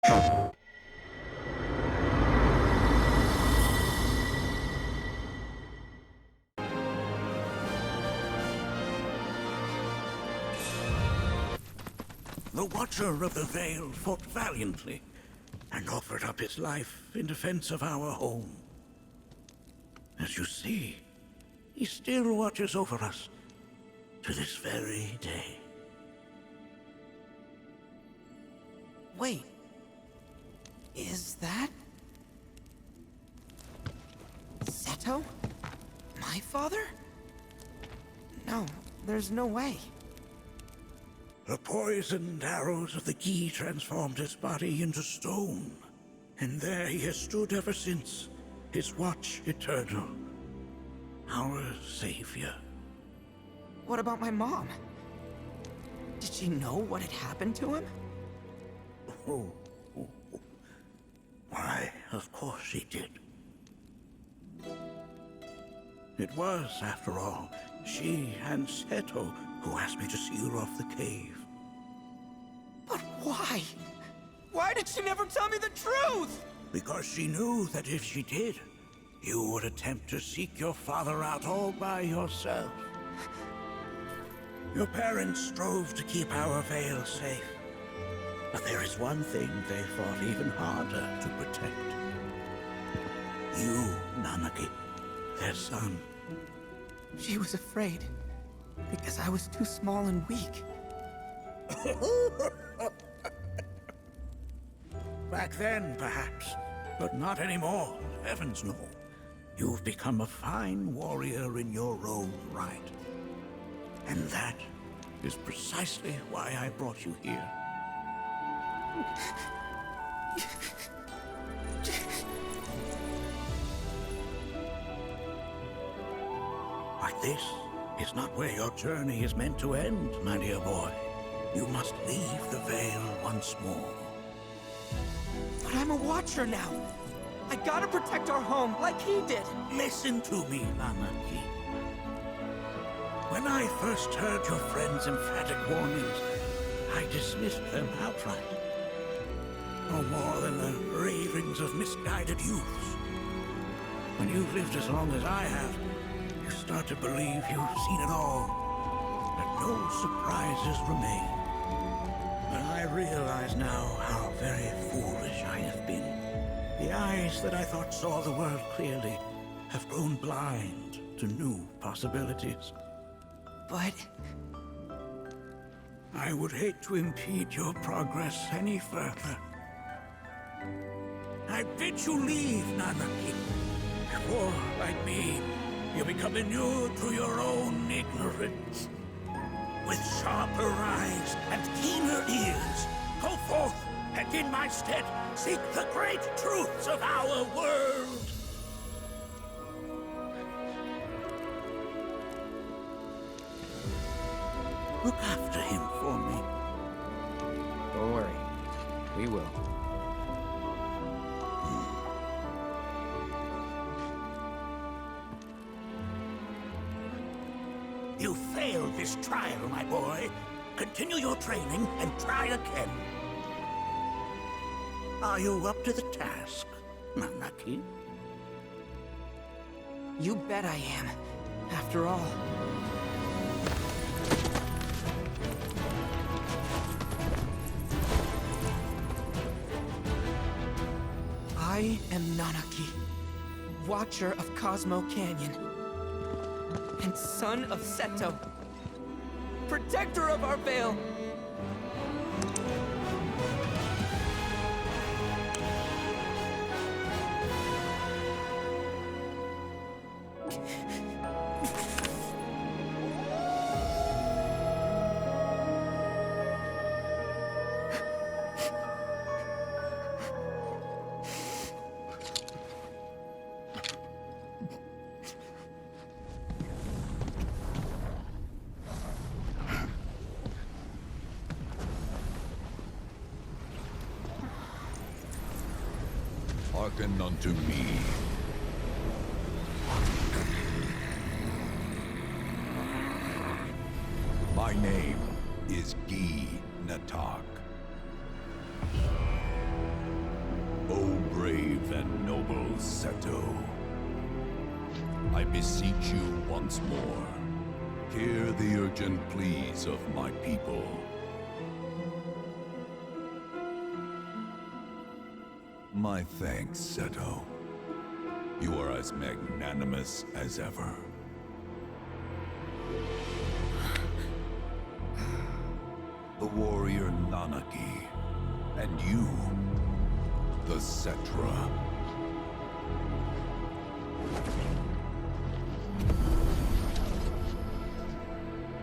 The Watcher of the Vale fought valiantly and offered up his life in defense of our home. As you see, he still watches over us to this very day. Wait. Is that... Seto? My father? No, there's no way. The poisoned arrows of the key transformed his body into stone, and there he has stood ever since, his watch eternal. Our savior. What about my mom? Did she know what had happened to him? Oh. Why, of course she did. It was, after all, she and Seto who asked me to seal off the cave. But why? Why did she never tell me the truth? Because she knew that if she did, you would attempt to seek your father out all by yourself. Your parents strove to keep our Vale safe. But there is one thing they fought even harder to protect. You, Nanaki, their son. She was afraid, because I was too small and weak. Back then, perhaps, but not anymore, heavens no. You've become a fine warrior in your own right. And that is precisely why I brought you here. But this is not where your journey is meant to end, my dear boy. You must leave the Vale once more. But I'm a Watcher now. I gotta protect our home, like he did. Listen to me, Nanaki. When I first heard your friend's emphatic warnings, I dismissed them outright. No more than the ravings of misguided youths. When you've lived as long as I have, you start to believe you've seen it all, that no surprises remain. But I realize now how very foolish I have been. The eyes that I thought saw the world clearly have grown blind to new possibilities. But... I would hate to impede your progress any further. I bid you leave, Nanaki, before, like me, you become inured to your own ignorance. With sharper eyes and keener ears, go forth and in my stead seek the great truths of our world. Look after him for me. Don't worry. We will. You failed this trial, my boy. Continue your training and try again. Are you up to the task, Nanaki? you bet I am. After all... I am Nanaki, Watcher of Cosmo Canyon, and son of Seto, protector of our Vale. Hearken unto me. My name is Natak. Noble Seto, I beseech you once more, hear the urgent pleas of my people. My thanks, Seto. You are as magnanimous as ever. The warrior Nanaki, and you, the Cetra.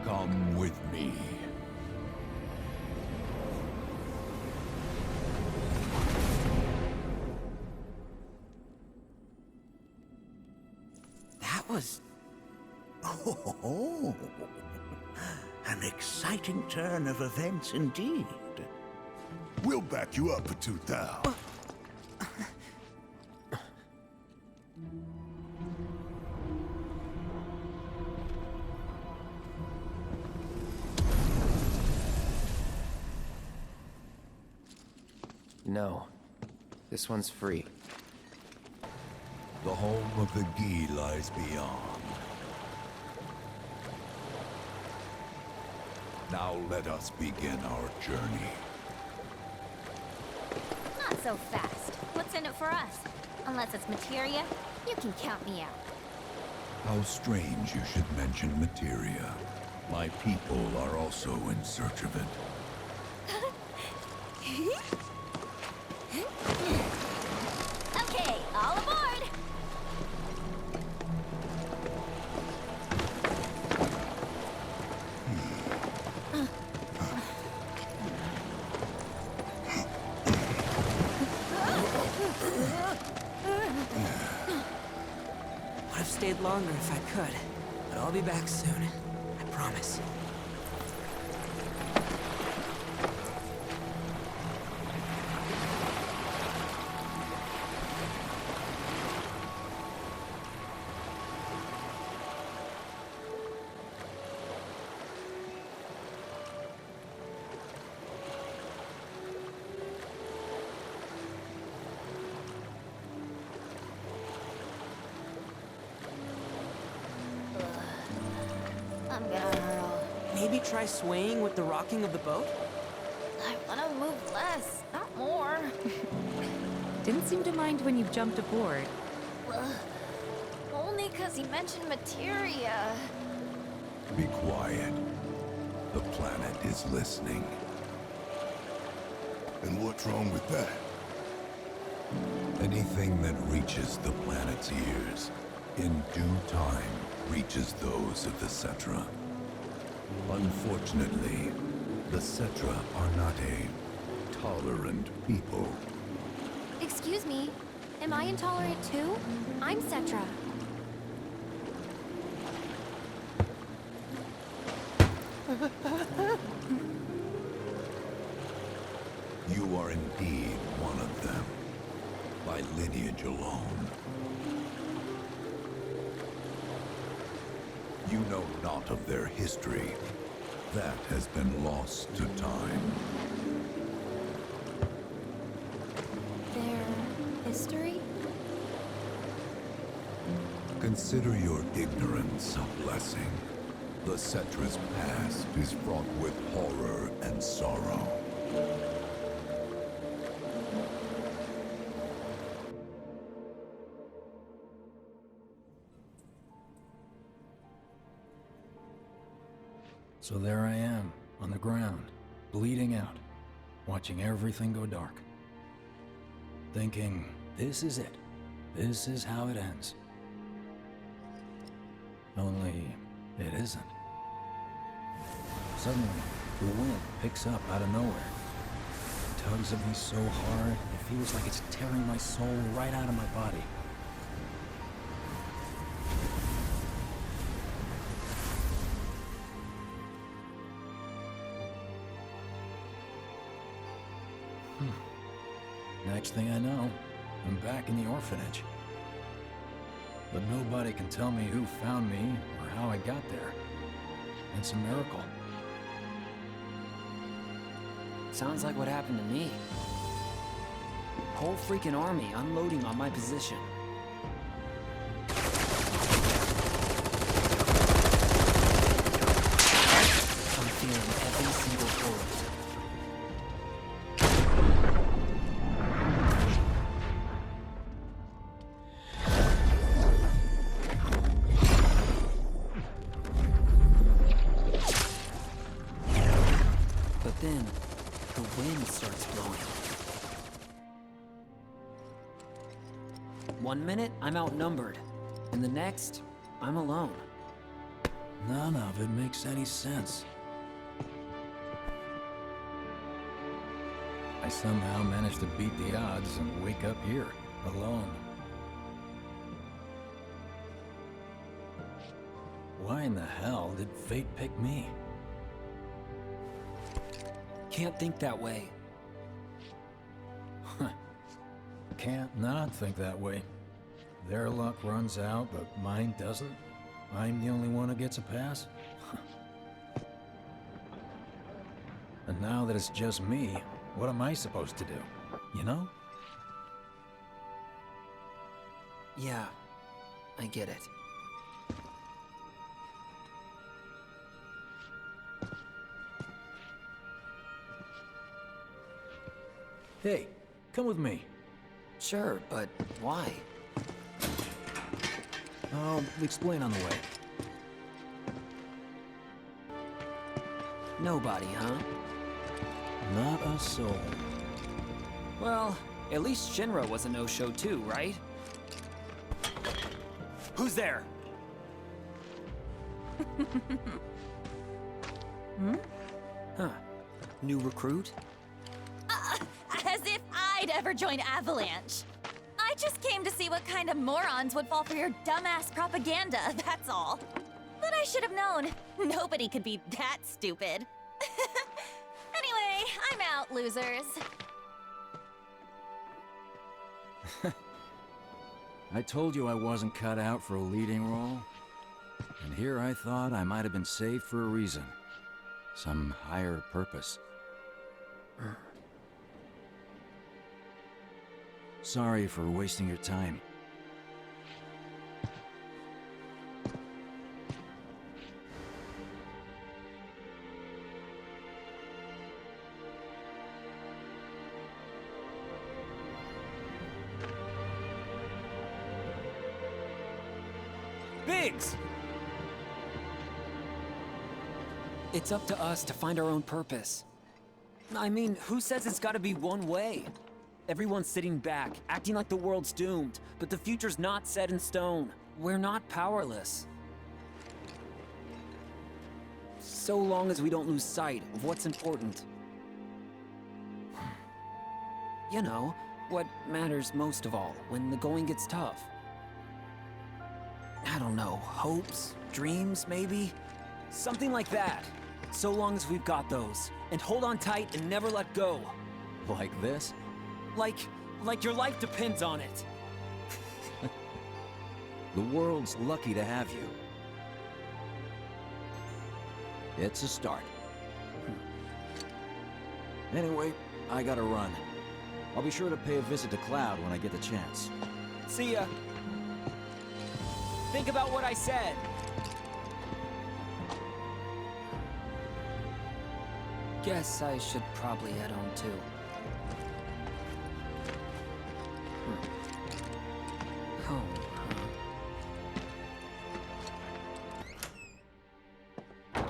Come with me. That was... Oh, an exciting turn of events indeed. We'll back you up for 2,000. No. This one's free. The home of the Gi lies beyond. Now let us begin our journey. Not so fast. What's in it for us? Unless it's materia, you can count me out. How strange you should mention materia. My people are also in search of it. Okay, all aboard! Would have stayed longer if I could, but I'll be back soon. I promise. I'm gonna hurl. Maybe try swaying with the rocking of the boat? I wanna move less, not more. Didn't seem to mind when you jumped aboard. Only 'cause he mentioned materia. Be quiet. The planet is listening. And what's wrong with that? Anything that reaches the planet's ears, in due time, reaches those of the Cetra. Unfortunately, the Cetra are not a tolerant people. Excuse me, am I intolerant too? I'm Cetra. You are indeed one of them, by lineage alone. You know not of their history. That has been lost to time. Their history? Consider your ignorance a blessing. The Cetra's past is fraught with horror and sorrow. So there I am, on the ground, bleeding out, watching everything go dark. Thinking, this is it. This is how it ends. Only, it isn't. Suddenly, the wind picks up out of nowhere. It tugs at me so hard, it feels like it's tearing my soul right out of my body. Next thing I know, I'm back in the orphanage. But nobody can tell me who found me or how I got there. It's a miracle. Sounds like what happened to me. whole freaking army unloading on my position. I'm feeling every single bullet. But then, the wind starts blowing. 1 minute, I'm outnumbered. And the next, I'm alone. None of it makes any sense. I somehow managed to beat the odds and wake up here, alone. Why in the hell did fate pick me? Can't think that way. Can't not think that way. Their luck runs out, but mine doesn't. I'm the only one who gets a pass. And now that it's just me, what am I supposed to do? You know? Yeah, I get it. Hey, come with me. Sure, but why? I'll explain on the way. Nobody, huh? Not a soul. Well, at least Shinra was a no-show too, right? Who's there? Huh. New recruit? As if I'd ever join Avalanche. I just came to see what kind of morons would fall for your dumbass propaganda, that's all. But I should have known. Nobody could be that stupid. Anyway, I'm out, losers. I told you I wasn't cut out for a leading role. And here I thought I might have been saved for a reason. Some higher purpose. Sorry for wasting your time. Biggs! It's up to us to find our own purpose. I mean, who says it's gotta be one way? Everyone's sitting back, acting like the world's doomed, but the future's not set in stone. We're not powerless. So long as we don't lose sight of what's important. You know, what matters most of all when the going gets tough. I don't know, hopes, dreams, maybe? Something like that. So long as we've got those. And hold on tight and never let go. Like this? Like your life depends on it. The world's lucky to have you. It's a start. Anyway, I gotta run. I'll be sure to pay a visit to Cloud when I get the chance. See ya. Think about what I said. Guess I should probably head home too. Home, huh?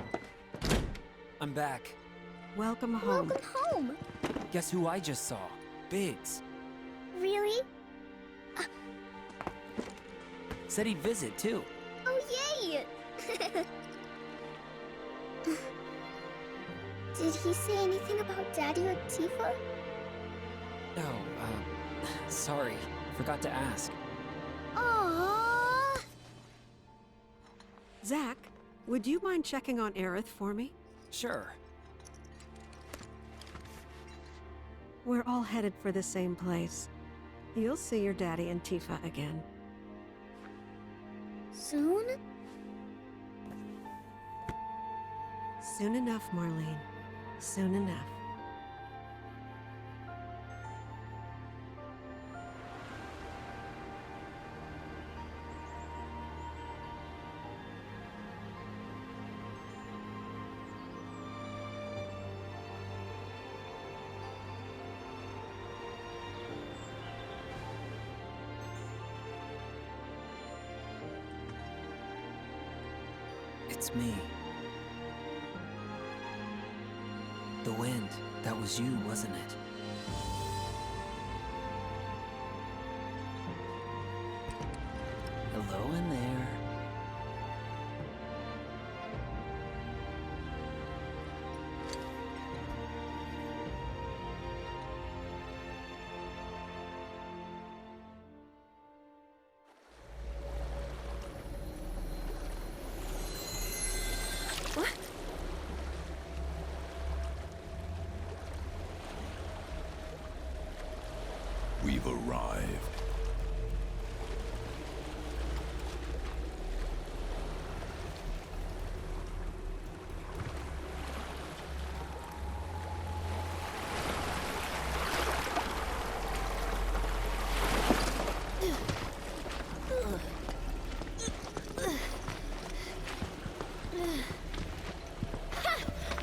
I'm back. Welcome home. Welcome home. Guess who I just saw? Biggs. Really? Said he'd visit too. Oh, yay! Did he say anything about Daddy or Tifa? Oh, sorry. Forgot to ask. Aww. Zach, would you mind checking on Aerith for me? Sure. We're all headed for the same place. You'll see your daddy and Tifa again. Soon? Soon enough, Marlene. Soon enough. It's me. The wind. That was you, wasn't it? Hello in there. We've arrived.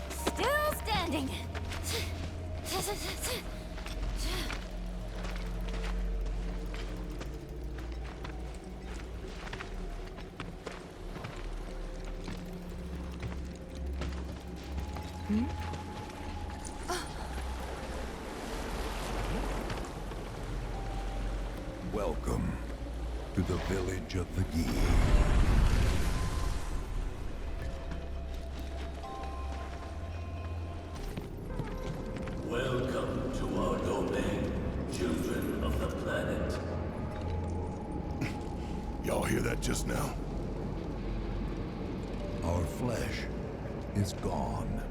Still standing. Welcome to the village of the Gi. Welcome to our domain, children of the planet. Y'all hear that just now? Our flesh is gone,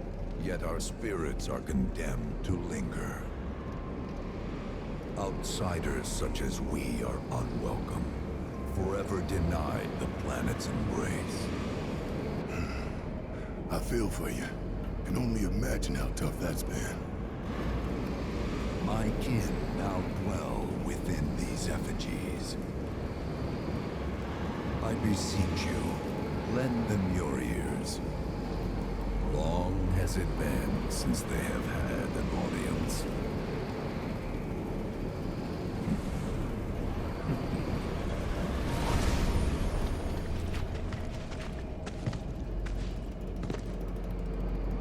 yet our spirits are condemned to linger. Outsiders such as we are unwelcome, forever denied the planet's embrace. I feel for you. Can only imagine how tough that's been. My kin now dwell within these effigies. I beseech you, lend them your ears. Long has it been since they have had an audience.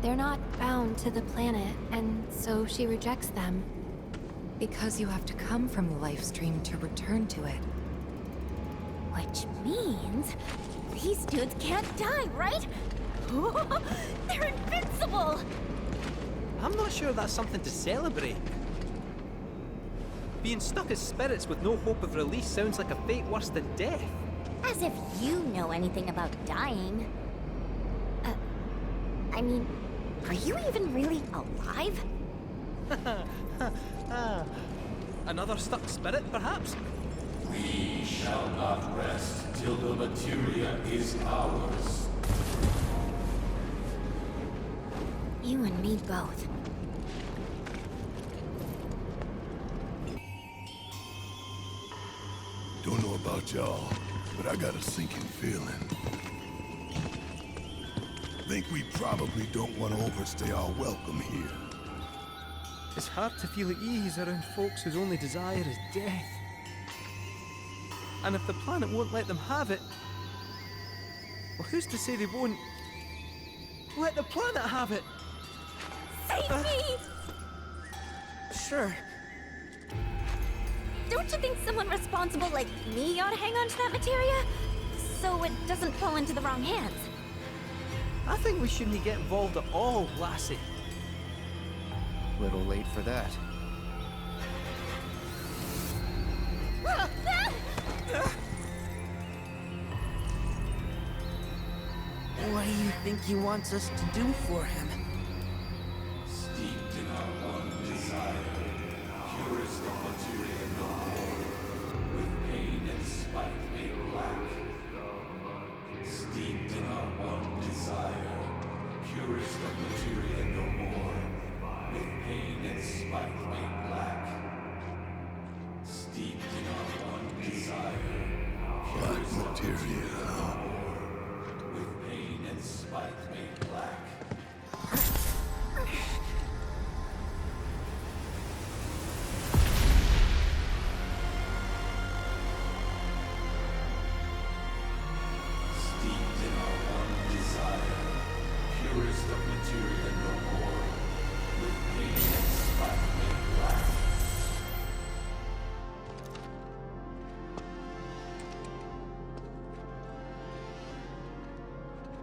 They're not bound to the planet, and so she rejects them. Because you have to come from the life stream to return to it. Which means these dudes can't die, right? They're invincible! I'm not sure that's something to celebrate. Being stuck as spirits with no hope of release sounds like a fate worse than death. As if you know anything about dying. I mean, are you even really alive? Another stuck spirit, perhaps? We shall not rest till the materia is ours. You and me both. Don't know about y'all, but I got a sinking feeling. Think we probably don't want to overstay our welcome here. It's hard to feel at ease around folks whose only desire is death. And if the planet won't let them have it, well, who's to say they won't let the planet have it? Save me! Sure. Don't you think someone responsible like me ought to hang on to that materia? So it doesn't fall into the wrong hands. I think we shouldn't get involved at all, lassie. Little late for that. What do you think he wants us to do for him? Steeped in our one desire, purest of materia no more, with pain and spite made black. Steeped in our one desire, purest of materia no more, with pain and spite made black. Steeped in our one desire, Black materia, huh? with pain and spite made black.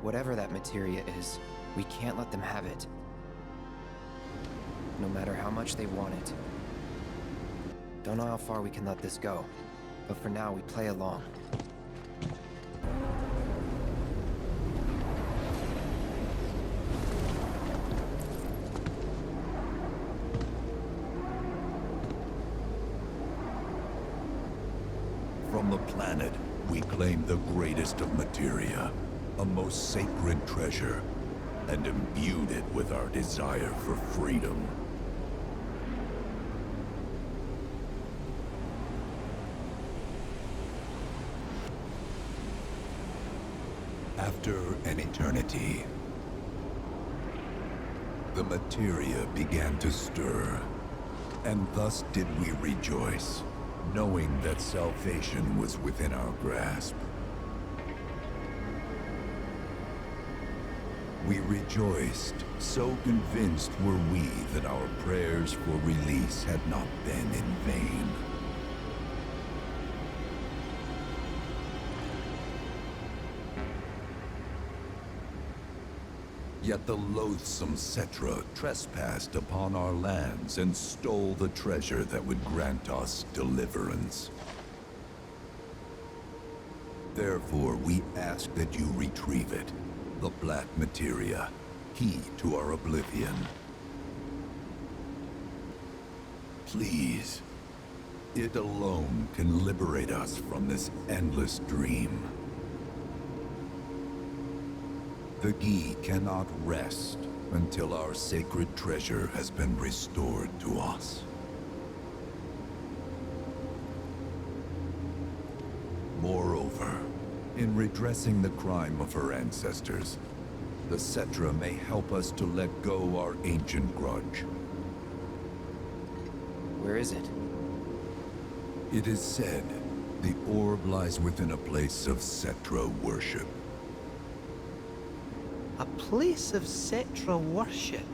Whatever that materia is, we can't let them have it. No matter how much they want it. Don't know how far we can let this go, but for now we play along. From the planet, we claim the greatest of materia, a most sacred treasure, and imbued it with our desire for freedom. After an eternity, the materia began to stir, and thus did we rejoice, knowing that salvation was within our grasp. We rejoiced, so convinced were we that our prayers for release had not been in vain. Yet the loathsome Cetra trespassed upon our lands and stole the treasure that would grant us deliverance. Therefore, we ask that you retrieve it, the black materia, key to our oblivion. Please, it alone can liberate us from this endless dream. The Gi cannot rest until our sacred treasure has been restored to us. Moreover, in redressing the crime of her ancestors, the Cetra may help us to let go our ancient grudge. Where is it? It is said the orb lies within a place of Cetra worship. A place of Cetra worship?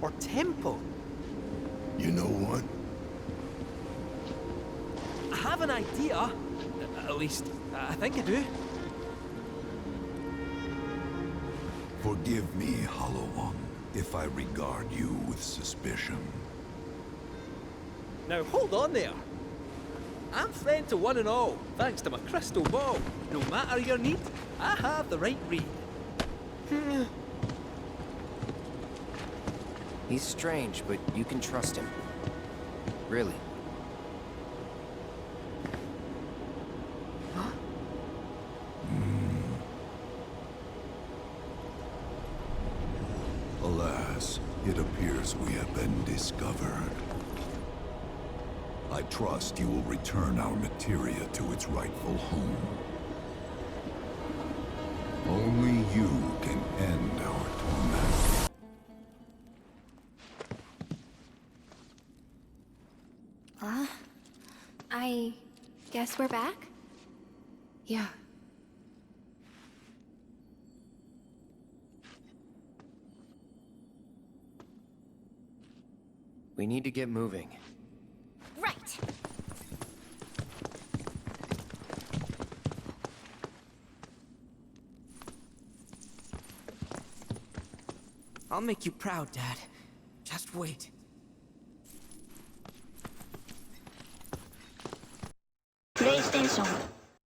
Or temple? You know what? I have an idea. At least, I think I do. Forgive me, Hollow One, if I regard you with suspicion. Now hold on there. I'm friend to one and all, thanks to my crystal ball. No matter your need, I have the right read. He's strange, but you can trust him. Really. Alas, it appears we have been discovered. I trust you will return our materia to its rightful home. Only you can end our torment. I guess we're back? Yeah. We need to get moving. Right. I'll make you proud, Dad. Just wait. PlayStation